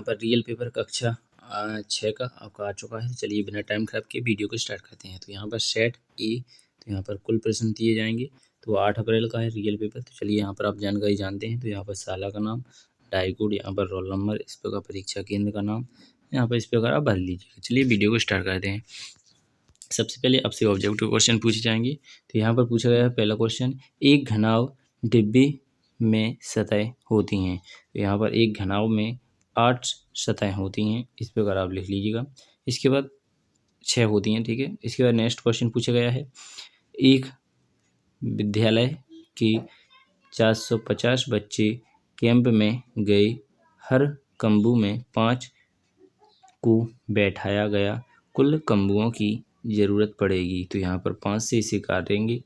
यहाँ पर real paper कक्षा 6 का आपका आ चुका है। चलिए बिना टाइम खराब किए वीडियो को स्टार्ट करते हैं। तो यहाँ पर सेट ए, तो यहाँ पर कुल प्रश्न दिए जाएंगे। तो 8 अप्रैल का है रियल पेपर। तो चलिए यहाँ पर आप जानकारी जानते हैं। तो यहाँ पर साला का नाम, डाई कोड, यहाँ पर रोल नंबर, इस प्रकार परीक्षा केंद्र का नाम, यहाँ पर इस प्रकार आप भर लीजिएगा। चलिए वीडियो को स्टार्ट करते हैं। सबसे पहले आपसे ऑब्जेक्टिव क्वेश्चन पूछे जाएंगे। तो यहाँ पर पूछा गया है पहला क्वेश्चन, एक घनाव डिब्बे में सतह होती हैं। तो यहाँ पर एक घनाव में 8 सतह होती हैं, इस प्रकार आप लिख लीजिएगा। इसके बाद 6 होती हैं, ठीक है। इसके बाद नेक्स्ट क्वेश्चन पूछा गया है, एक विद्यालय के 450 बच्चे कैंप में गए, हर तंबू में 5 को बैठाया गया, कुल तंबुओं की ज़रूरत पड़ेगी। तो यहाँ पर 5 से इसे काटेंगे,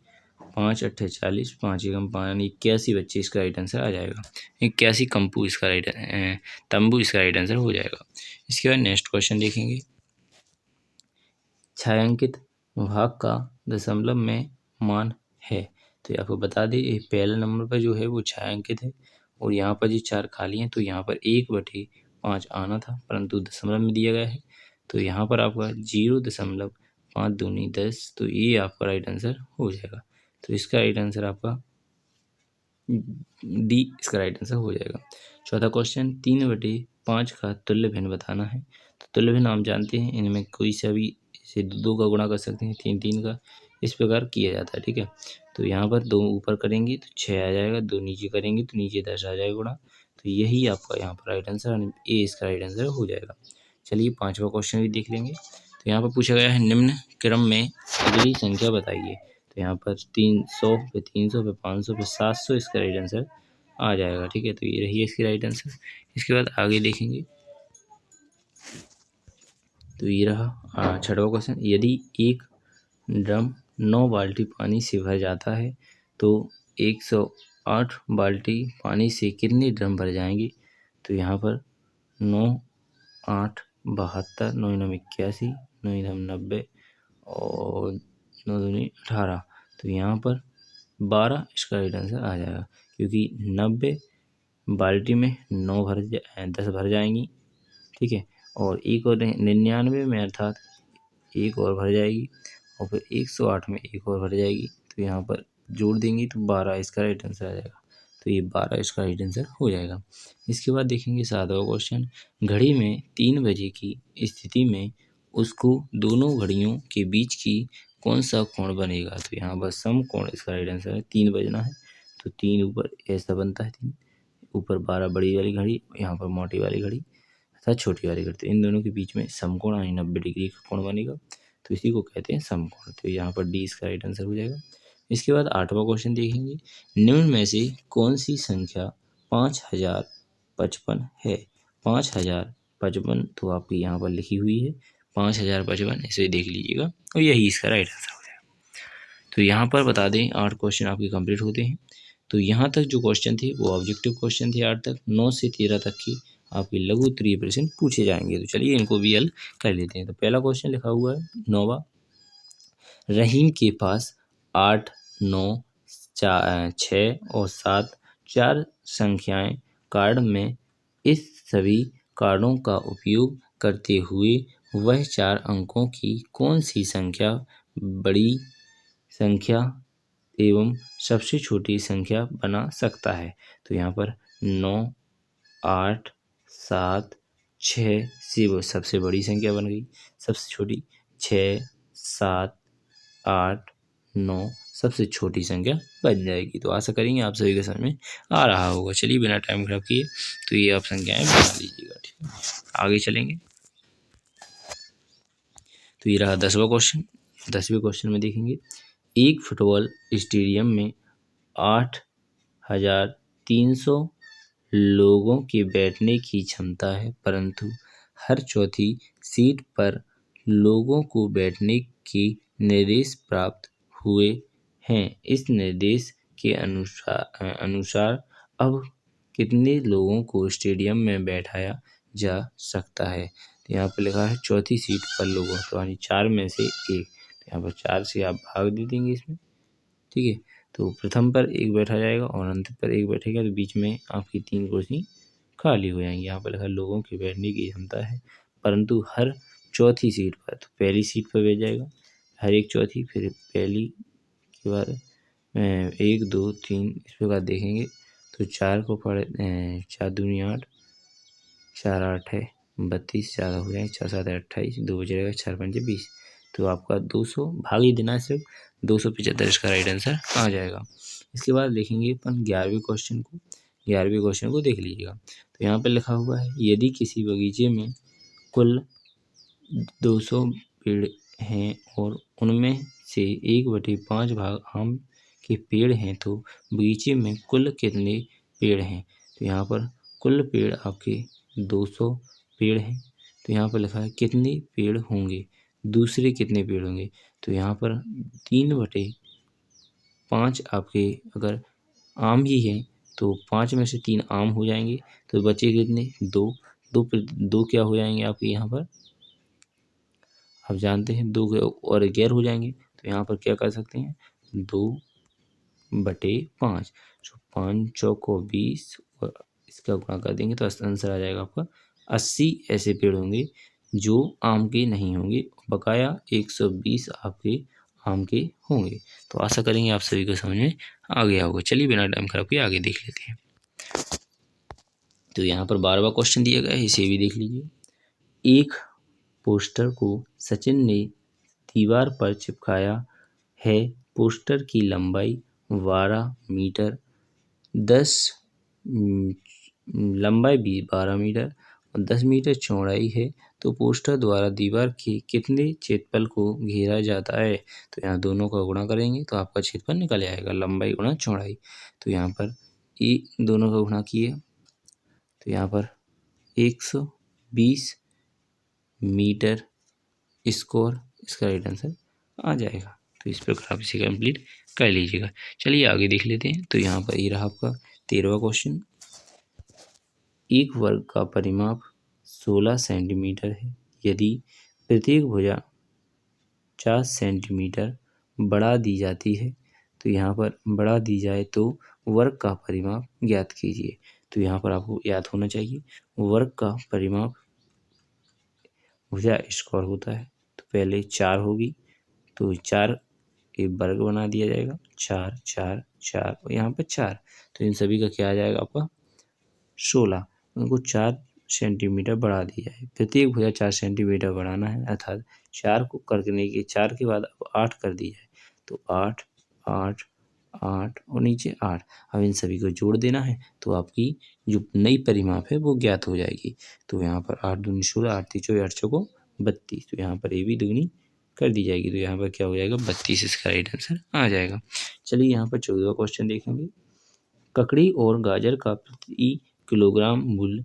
5 अट्ठे 40, 5 एकम 5 81 बच्चे, इसका राइट आंसर आ जाएगा। 81 तंबू इसका राइट आंसर हो जाएगा। इसके बाद नेक्स्ट क्वेश्चन देखेंगे, छायांकित भाग का दशमलव में मान है। तो आपको बता दें ये पहले नंबर पर जो है वो छायांकित है और यहाँ पर जो 4 खाली हैं। तो यहाँ पर 1/5 आना था, परंतु दशमलव में दिया गया है। तो यहाँ पर आपका 0.5 दूनी 10, तो ये आपका राइट आंसर हो जाएगा। तो इसका राइट आंसर आपका डी, इसका राइट आंसर हो जाएगा। चौथा क्वेश्चन, 3/5 का तुल्य भिन्न बताना है। तो तुल्य भिन्न हम जानते हैं, इनमें कोई सा भी इसे 2 का गुणा कर सकते हैं, 3 का, इस प्रकार किया जाता है, ठीक है। तो यहाँ पर 2 ऊपर करेंगे तो 6 आ जाएगा, 2 नीचे करेंगे तो नीचे 10 आ जाएगा गुणा। तो यही आपका यहाँ पर राइट आंसर, ए इसका राइट आंसर हो जाएगा। चलिए 5वां क्वेश्चन भी देख लेंगे। तो यहाँ पर पूछा गया है, निम्न क्रम में अगली संख्या बताइए। तो यहाँ पर 300 पे 300 पे 500 पे 700, इसका राइट आंसर आ जाएगा, ठीक है। तो ये रही है इसकी राइट आंसर। इसके बाद आगे देखेंगे, तो ये रहा 6वां क्वेश्चन, यदि एक ड्रम 9 बाल्टी पानी से भर जाता है तो 108 बाल्टी पानी से कितने ड्रम भर जाएंगे। तो यहाँ पर 9 8 72, 9 9 81, 9 9 90 और 9 दूनी 18। तो यहाँ पर 12 इसका राइट आंसर आ जाएगा, क्योंकि 90 बाल्टी में 10 भर जाएंगी, ठीक है। और एक और 99 में अर्थात एक और भर जाएगी, और फिर 108 में एक और भर जाएगी। तो यहाँ पर जोड़ देंगे तो 12 इसका राइट आंसर आ जाएगा। तो ये 12 इसका राइट आंसर हो जाएगा। इसके बाद देखेंगे 7वां क्वेश्चन, घड़ी में 3 बजे की स्थिति में उसको दोनों घड़ियों के बीच की कौन सा कोण बनेगा। तो यहाँ पर सम कोण इसका राइट आंसर है, 3 बजना है तो 3 ऊपर ऐसा बनता है, 3 ऊपर 12 बड़ी वाली घड़ी, यहाँ पर मोटी वाली घड़ी अर्थात छोटी वाली घड़ी। तो इन दोनों के बीच में समकोण यानी 90 डिग्री का कोण बनेगा, तो इसी को कहते हैं समकोण। तो यहाँ पर डी इसका राइट आंसर हो जाएगा। इसके बाद 8वां क्वेश्चन देखेंगे, निम्न में से कौन सी संख्या 5055 है। 5055 तो आपकी यहाँ पर लिखी हुई है, 5055, इसे देख लीजिएगा और यही इसका राइट आंसर हो जाएगा। तो यहाँ पर बता दें 8 क्वेश्चन आपके कंप्लीट होते हैं। तो यहाँ तक जो क्वेश्चन थे वो ऑब्जेक्टिव क्वेश्चन थे 8 तक। 9 से 13 तक की आपके लघु उत्तरीय प्रश्न पूछे जाएंगे। तो चलिए इनको भी हल कर लेते हैं। तो पहला क्वेश्चन लिखा हुआ है 9वां, रहीम के पास 8 9 6 और 7 4 संख्याएं कार्ड में, इस सभी कार्डों का उपयोग करते हुए वह 4 अंकों की कौन सी संख्या बड़ी संख्या एवं सबसे छोटी संख्या बना सकता है। तो यहाँ पर 9 8 7 6 से वो सबसे बड़ी संख्या बन गई, सबसे छोटी 6 7 8 9 सबसे छोटी संख्या बन जाएगी। तो आशा करेंगे आप सभी के समझ में आ रहा होगा। चलिए बिना टाइम खराब किए तो ये आप संख्याएं बना लीजिएगा, ठीक है। आगे चलेंगे, तो ये रहा 10वां क्वेश्चन। 10वें क्वेश्चन में देखेंगे, एक फुटबॉल स्टेडियम में 8300 लोगों के बैठने की क्षमता है, परंतु हर चौथी सीट पर लोगों को बैठने के निर्देश प्राप्त हुए हैं। इस निर्देश के अनुसार अब कितने लोगों को स्टेडियम में बैठाया जा सकता है। तो यहाँ पर लिखा है चौथी सीट पर लोगों, तो यानी 4 में से 1। तो यहाँ पर 4 से आप भाग दे देंगे इसमें, ठीक है। तो प्रथम पर 1 बैठा जाएगा और अंत पर 1 बैठेगा, तो बीच में आपकी 3 कुर्सी खाली हो जाएंगी। यहाँ पर लिखा लोगों की बैठने की क्षमता है परंतु हर चौथी सीट पर, तो पहली सीट पर बैठ जाएगा हर एक चौथी, फिर पहली के बाद 1 2 3 इस प्रकार देखेंगे तो 4 को पढ़े 4 दूनी 8, 4 8 है 32, 4 हो जाए 4 7 28, 2 बच जाएगा 4 5 20। तो आपका 200 भाग ही देना सिर्फ 275 इसका राइट आंसर आ जाएगा। इसके बाद देखेंगे अपन 11वें क्वेश्चन को। 11वें क्वेश्चन को देख लीजिएगा। तो यहाँ पे लिखा हुआ है यदि किसी बगीचे में कुल 200 पेड़ हैं और उनमें से 1/5 भाग आम के पेड़ हैं तो बगीचे में कुल कितने पेड़ हैं। तो यहाँ पर कुल पेड़ आपके 200 पेड़ हैं। तो यहाँ पर लिखा है कितने पेड़ होंगे, दूसरे कितने पेड़ होंगे। तो यहाँ पर 3/5 आपके अगर आम ही है तो 5 में से 3 आम हो जाएंगे तो बचे कितने 2। 2 क्या हो जाएंगे आपके यहाँ पर, आप जानते हैं 2 और 11 हो जाएंगे। तो यहाँ पर क्या कर सकते हैं 2/5, तो 5 चौको 20 और इसका गुणा कर देंगे तो आंसर आ जाएगा आपका 80 ऐसे पेड़ होंगे जो आम के नहीं होंगे, बकाया 120 आपके आम के होंगे। तो आशा करेंगे आप सभी को समझ में आ गया होगा। चलिए बिना टाइम खराब किए आगे देख लेते हैं। तो यहाँ पर 12वां क्वेश्चन दिया गया है, इसे भी देख लीजिए। एक पोस्टर को सचिन ने दीवार पर चिपकाया है। पोस्टर की लंबाई 12 मीटर, 10 लंबाई भी 12 मीटर और 10 मीटर चौड़ाई है। तो पोस्टर द्वारा दीवार के कितने क्षेत्रफल को घेरा जाता है। तो यहाँ दोनों का गुणा करेंगे तो आपका क्षेत्रफल निकल आएगा, लंबाई गुणा चौड़ाई। तो यहाँ पर दोनों का गुणा किए तो यहाँ पर 120 मीटर स्क्वायर इसका राइट आंसर आ जाएगा। तो इस प्रकार आप इसे कंप्लीट कर लीजिएगा। चलिए आगे देख लेते हैं। तो यहाँ पर ये रहा आपका 13वां क्वेश्चन। एक वर्ग का परिमाप 16 सेंटीमीटर है। यदि प्रत्येक भुजा 4 सेंटीमीटर बढ़ा दी जाती है, तो यहाँ पर बढ़ा दी जाए तो वर्ग का परिमाप ज्ञात कीजिए। तो यहाँ पर आपको याद होना चाहिए वर्ग का परिमाप भुजा स्क्वायर होता है। तो पहले 4 होगी तो 4 एक वर्ग बना दिया जाएगा, 4 4 4 और यहाँ पर 4। तो इन सभी का क्या आ जाएगा आपका 16। उनको 4 सेंटीमीटर बढ़ा दिया है। प्रत्येक भुजा 4 सेंटीमीटर बढ़ाना है, अर्थात 4 को करने के 4 के बाद अब 8 कर दिया है। तो 8 8 8 और नीचे 8। अब इन सभी को जोड़ देना है तो आपकी जो नई परिमाप है वो ज्ञात हो जाएगी। तो यहाँ पर 8 दूनी 16, 8 तीन 24, 8 चौको 32। तो यहाँ पर ये भी दुगनी कर दी जाएगी। तो यहाँ पर क्या हो जाएगा 32 इसका राइट आंसर आ जाएगा। चलिए यहाँ पर 14वां क्वेश्चन देखेंगे। ककड़ी और गाजर का प्रति किलोग्राम मूल्य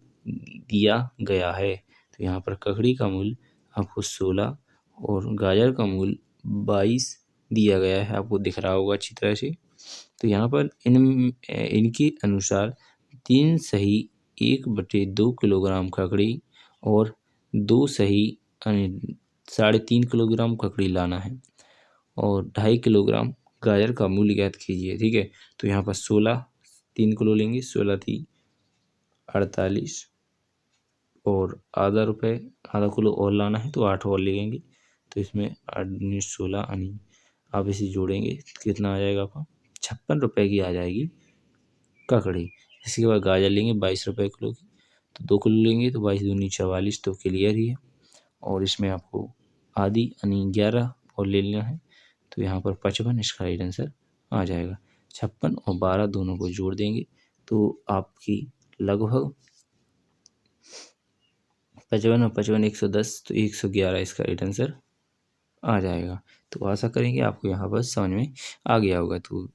दिया गया है। तो यहाँ पर ककड़ी का मूल्य आपको 16 और गाजर का मूल्य 22 दिया गया है, आपको दिख रहा होगा अच्छी तरह से। तो यहाँ पर इनके अनुसार 3 सही 1/2 किलोग्राम ककड़ी और 2 सही 3.5 किलोग्राम ककड़ी लाना है और 2.5 किलोग्राम गाजर का मूल्य ज्ञात कीजिए। ठीक है। तो यहाँ पर 16 3 किलो लेंगे, 16 3 48 और आधा किलो और लाना है तो 8 और लेंगे। तो इसमें 8 दूनी 16 यानी आप इसे जोड़ेंगे कितना आ जाएगा आपका 56 रुपये की आ जाएगी ककड़ी। इसके बाद गाजर लेंगे 22 रुपये किलो की, तो 2 किलो लेंगे तो 22 दूनी 44, तो क्लियर ही है। और इसमें आपको आधी यानी 11 और ले लेना है। तो यहाँ पर 55 इसका राइट आंसर आ जाएगा। 56 और 12 दोनों को जोड़ देंगे तो आपकी लगभग 55 और 55 110, तो 111 इसका राइट आंसर आ जाएगा। तो आशा करेंगे आपको यहाँ पर समझ में आ गया होगा। तो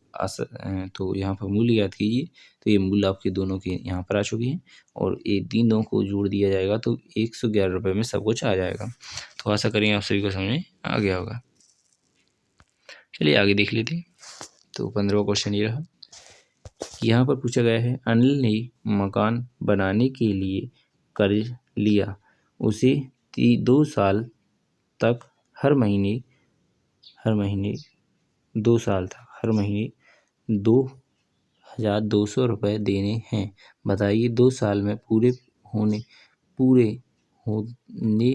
यहाँ पर मूल्य याद कीजिए। तो ये मूल्य आपके दोनों के यहाँ पर आ चुकी है और ये तीनों को जोड़ दिया जाएगा तो 111 रुपये में सब कुछ आ जाएगा। तो आशा करेंगे आप सभी को समझ में आ गया होगा। चलिए आगे देख लेते हैं। तो 15वां क्वेश्चन ये रहा। यहाँ पर पूछा गया है अनिल ने मकान बनाने के लिए कर्ज लिया। उसे 2 साल तक हर महीने 2 साल तक हर महीने 2 1200 रुपये देने हैं। बताइए 2 साल में पूरे होने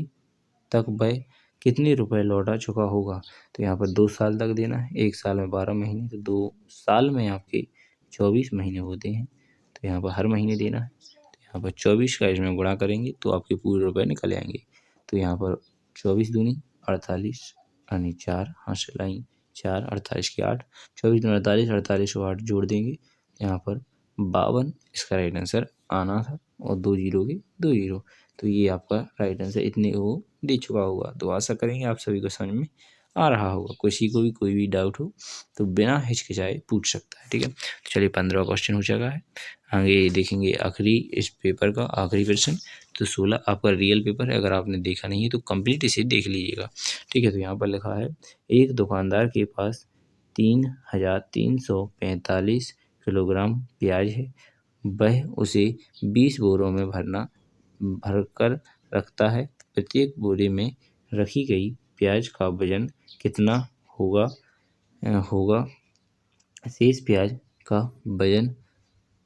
तक वह कितने रुपए लौटा चुका होगा। तो यहाँ पर 2 साल तक देना है, 1 साल में 12 महीने, तो 2 साल में आपके 24 महीने होते हैं, तो यहाँ पर हर महीने देना है। तो यहाँ पर 24 का इसमें गुणा करेंगे तो आपके पूरे रुपए निकल आएंगे। तो यहाँ पर 24 दूनी 48 यानी 4 हासिल लाई 4 48 की 8, 24 दूनी 48, 48 को 8 जोड़ देंगे, यहाँ पर 52 इसका राइट आंसर आना था, और 2 जीरो के 2 जीरो, तो ये आपका राइट आंसर इतने वो दे चुका होगा। तो आशा करेंगे आप सभी को समझ में आ रहा होगा। किसी को भी कोई भी डाउट हो तो बिना हिचकिचाए पूछ सकता है, ठीक है। तो चलिए 15 क्वेश्चन हो चुका है। आगे देखेंगे आखिरी इस पेपर का आखिरी प्रश्न। तो 16 आपका रियल पेपर है, अगर आपने देखा नहीं है तो कंप्लीट इसे देख लीजिएगा, ठीक है। तो यहाँ पर लिखा है, एक दुकानदार के पास 3345 किलोग्राम प्याज है, वह उसे 20 बोरों में भरकर रखता है। प्रत्येक बोरे में रखी गई प्याज का वजन कितना होगा शेष प्याज का वजन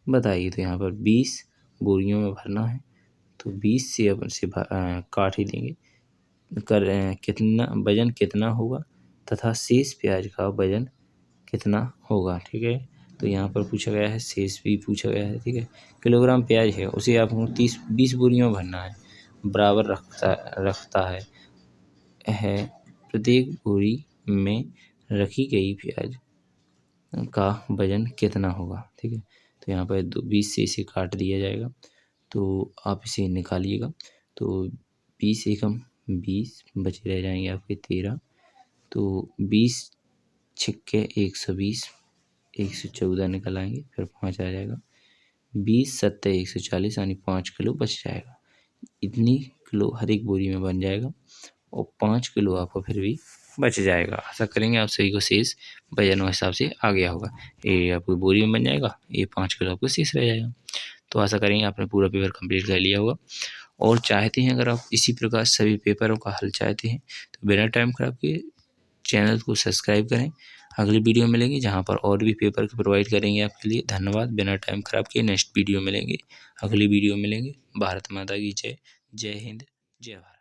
बताइए। तो यहाँ पर 20 बोरियों में भरना है, तो 20 से अपन से काट ही देंगे, कितना वजन कितना होगा तथा शेष प्याज का वजन कितना होगा, ठीक है। तो यहाँ पर पूछा गया है, शेष भी पूछा गया है, ठीक है। किलोग्राम प्याज है, उसे आपको 20 बोरियों में भरना है, बराबर रखता है प्रत्येक बोरी में रखी गई प्याज का वजन कितना होगा, ठीक है। तो यहाँ पर 20 से इसे काट दिया जाएगा, तो आप इसे निकालिएगा। तो 20 एकम 20 बचे रह जाएंगे आपके 13, तो 20 छिक्के 120, 114 निकल आएंगे, फिर 5 आ जाएगा, 20 सत्ते 140 यानी 5 किलो बच जाएगा। इतनी किलो हर एक बोरी में बन जाएगा, और 5 किलो आपको फिर भी बच जाएगा। आशा करेंगे आप सभी को शेष वजन के हिसाब से आ गया होगा। ये आपको बोरी में बन जाएगा, ये 5 किलो आपको शेष रह जाएगा। तो आशा करेंगे आपने पूरा पेपर कंप्लीट कर लिया होगा, और चाहते हैं अगर आप इसी प्रकार सभी पेपरों का हल चाहते हैं तो बिना टाइम खराब किए चैनल को सब्सक्राइब करें। अगली वीडियो मिलेंगे जहां पर और भी पेपर प्रोवाइड करेंगे आपके लिए। धन्यवाद। बिना टाइम खराब किए नेक्स्ट वीडियो मिलेंगे, अगली वीडियो मिलेंगे। भारत माता की जय। जय हिंद, जय भारत।